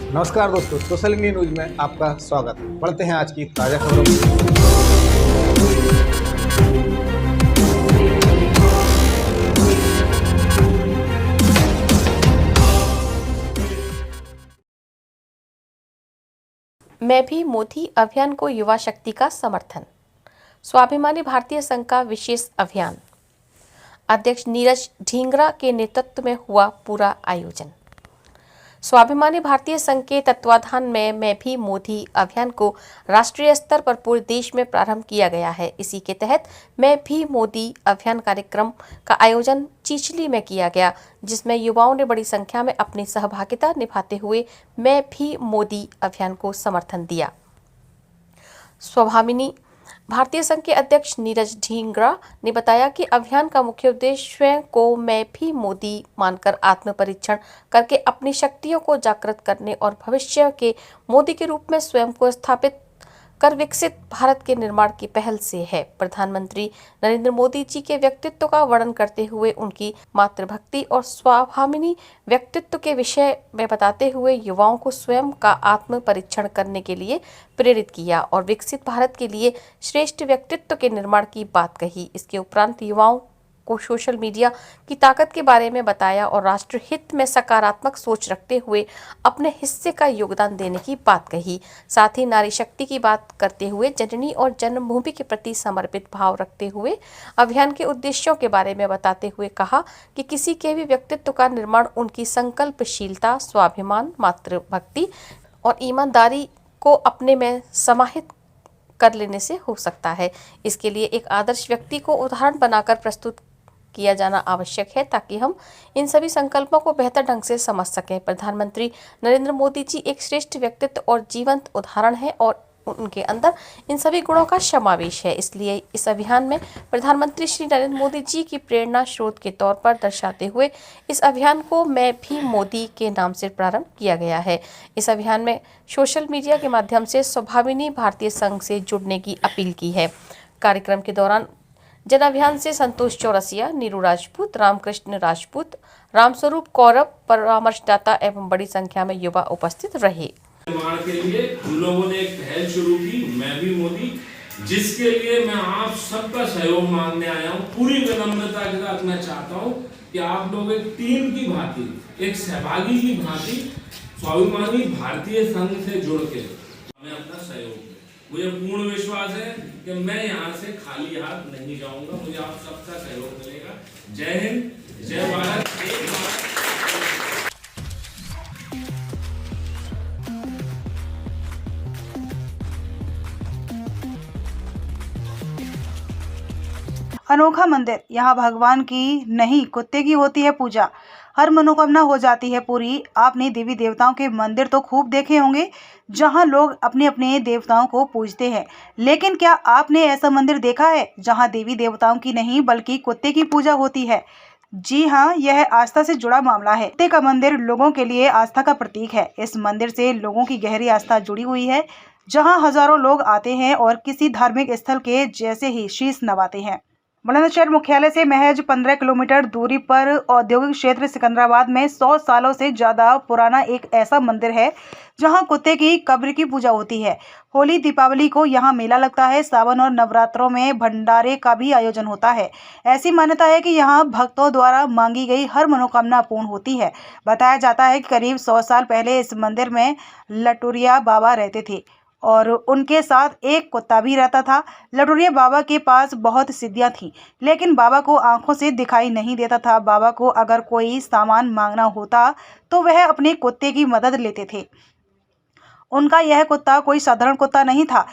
नमस्कार दोस्तों, social India news में आपका स्वागत। बढ़ते हैं आज की ताज़ा खबरों में। मैं भी मोदी अभियान को युवा शक्ति का समर्थन। स्वाभिमानी भारतीय संघ का विशेष अभियान। अध्यक्ष नीरज ढींगरा के नेतृत्व में हुआ पूरा आयोजन। स्वाभिमानी भारतीय संघ के तत्वाधान में मैं भी मोदी अभियान को राष्ट्रीय स्तर पर पूरे देश में प्रारंभ किया गया है। इसी के तहत मैं भी मोदी अभियान कार्यक्रम का आयोजन चिचली में किया गया, जिसमें युवाओं ने बड़ी संख्या में अपनी सहभागिता निभाते हुए मैं भी मोदी अभियान को समर्थन दिया। स्वाभिमानी भारतीय संघ के अध्यक्ष नीरज ढींगरा ने बताया कि अभियान का मुख्य उद्देश्य स्वयं को मैं भी मोदी मानकर आत्म परीक्षण करके अपनी शक्तियों को जागृत करने और भविष्य के मोदी के रूप में स्वयं को स्थापित कर विकसित भारत के निर्माण की पहल से है। प्रधानमंत्री नरेंद्र मोदी जी के व्यक्तित्व का वर्णन करते हुए उनकी मातृभक्ति और स्वाभिमानी व्यक्तित्व के विषय में बताते हुए युवाओं को स्वयं का आत्म परीक्षण करने के लिए प्रेरित किया और विकसित भारत के लिए श्रेष्ठ व्यक्तित्व के निर्माण की बात कही। इसके उपरांत युवाओं को सोशल मीडिया की ताकत के बारे में बताया और राष्ट्र हित में सकारात्मक सोच रखते हुए अपने हिस्से का योगदान देने की बात कही। साथ ही नारी शक्ति की बात करते हुए जननी और जन्मभूमि के प्रति समर्पित भाव रखते हुए अभियान के उद्देश्यों के बारे में बताते हुए कहा कि किसी के भी व्यक्तित्व का निर्माण उनकी संकल्पशीलता, स्वाभिमान, मातृभक्ति और ईमानदारी को अपने में समाहित कर लेने से हो सकता है। इसके लिए एक आदर्श व्यक्ति को उदाहरण बनाकर प्रस्तुत किया जाना आवश्यक है ताकि हम इन सभी संकल्पों को बेहतर ढंग से समझ सकें। प्रधानमंत्री नरेंद्र मोदी जी एक श्रेष्ठ व्यक्तित्व और जीवंत उदाहरण है और उनके अंदर इन सभी गुणों का समावेश है। इसलिए इस अभियान में प्रधानमंत्री श्री नरेंद्र मोदी जी की प्रेरणा स्रोत के तौर पर दर्शाते हुए इस अभियान को मैं भी मोदी के नाम से प्रारंभ किया गया है। इस अभियान में सोशल मीडिया के माध्यम से स्वाभिमानी भारतीय संघ से जुड़ने की अपील की है। कार्यक्रम के दौरान जन अभियान से संतोष चौरसिया, नीरू राजपूत, रामकृष्ण राजपूत, रामस्वरूप कौरव, परामर्शदाता एवं बड़ी संख्या में युवा उपस्थित रहे। निर्माण के लिए हम लोगों ने एक पहल शुरू की, मैं भी मोदी, जिसके लिए मैं आप सबका सहयोग मांगने आया हूँ। पूरी विनम्रता के साथ मैं चाहता हूँ कि आप लोग एक टीम की भांति, एक सहभागी की भांति स्वाभिमानी भारतीय संघ से जुड़ के हमें अपना सहयोग दें। मुझे पूर्ण विश्वास है कि मैं यहाँ से खाली हाथ नहीं जाऊंगा, मुझे आप सबका सहयोग मिलेगा। जय हिंद, जय भारत, एक भारत। अनोखा मंदिर, यहाँ भगवान की नहीं कुत्ते की होती है पूजा। हर मनोकामना हो जाती है पूरी। आपने देवी देवताओं के मंदिर तो खूब देखे होंगे जहाँ लोग अपने अपने देवताओं को पूजते हैं, लेकिन क्या आपने ऐसा मंदिर देखा है जहाँ देवी देवताओं की नहीं बल्कि कुत्ते की पूजा होती है? जी हाँ, यह आस्था से जुड़ा मामला है। कुत्ते का मंदिर लोगों के लिए आस्था का प्रतीक है। इस मंदिर से लोगों की गहरी आस्था जुड़ी हुई है, जहाँ हजारों लोग आते हैं और किसी धार्मिक स्थल के जैसे ही शीश नवाते हैं। बुलंदशहर मुख्यालय से महज 15 किलोमीटर दूरी पर औद्योगिक क्षेत्र सिकंदराबाद में 100 सालों से ज्यादा पुराना एक ऐसा मंदिर है जहां कुत्ते की कब्र की पूजा होती है। होली, दीपावली को यहां मेला लगता है। सावन और नवरात्रों में भंडारे का भी आयोजन होता है। ऐसी मान्यता है कि यहां भक्तों द्वारा मांगी गई हर मनोकामना पूर्ण होती है। बताया जाता है कि करीब 100 साल पहले इस मंदिर में लटुरिया बाबा रहते थे और उनके साथ एक कुत्ता भी रहता था। लटुरिया बाबा के पास बहुत सिद्धियां थीं, लेकिन बाबा को आंखों से दिखाई नहीं देता था। बाबा को अगर कोई सामान मांगना होता तो वह अपने कुत्ते की मदद लेते थे। उनका यह कुत्ता कोई साधारण कुत्ता नहीं था।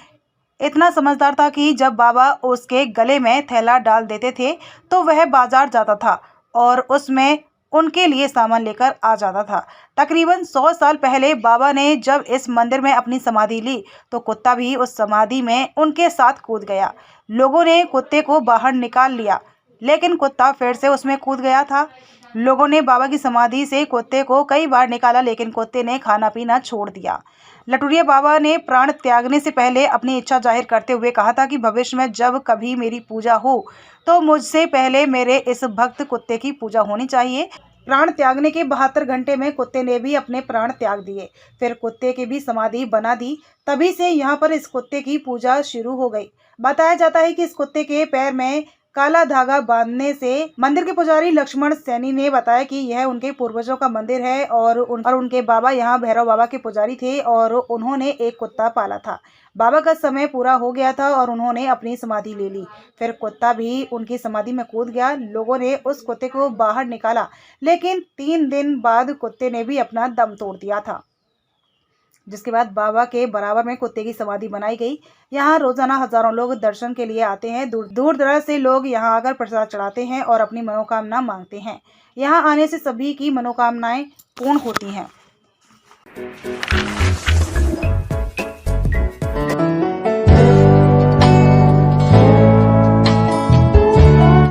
इतना समझदार था कि जब बाबा उसके गले में थैला डाल देते थे तो वह बाजार जाता था और उसमें उनके लिए सामान लेकर आ जाता था। तकरीबन 100 साल पहले बाबा ने जब इस मंदिर में अपनी समाधि ली तो कुत्ता भी उस समाधि में उनके साथ कूद गया। लोगों ने कुत्ते को बाहर निकाल लिया, लेकिन कुत्ता फिर से उसमें कूद गया था। लोगों ने बाबा की समाधि से कुत्ते को कई बार निकाला, लेकिन कुत्ते ने खाना पीना छोड़ दिया। लटुरिया बाबा ने प्राण त्यागने से पहले अपनी इच्छा जाहिर करते हुए कहा था कि भविष्य में जब कभी मेरी पूजा हो तो मुझसे पहले मेरे इस भक्त कुत्ते की पूजा होनी चाहिए। प्राण त्यागने के 72 घंटे में कुत्ते ने भी अपने प्राण त्याग दिए। फिर कुत्ते की भी समाधि बना दी। तभी से यहाँ पर इस कुत्ते की पूजा शुरू हो गई। बताया जाता है कि इस कुत्ते के पैर में काला धागा बांधने से मंदिर के पुजारी लक्ष्मण सैनी ने बताया कि यह उनके पूर्वजों का मंदिर है और उनके बाबा यहाँ भैरव बाबा के पुजारी थे और उन्होंने एक कुत्ता पाला था। बाबा का समय पूरा हो गया था और उन्होंने अपनी समाधि ले ली। फिर कुत्ता भी उनकी समाधि में कूद गया। लोगों ने उस कुत्ते को बाहर निकाला, लेकिन 3 दिन बाद कुत्ते ने भी अपना दम तोड़ दिया था, जिसके बाद बाबा के बराबर में कुत्ते की समाधि बनाई गई। यहाँ रोजाना हजारों लोग दर्शन के लिए आते हैं। दूर दराज से लोग यहाँ आकर प्रसाद चढ़ाते हैं और अपनी मनोकामना मांगते हैं। यहाँ आने से सभी की मनोकामनाएं पूर्ण होती हैं।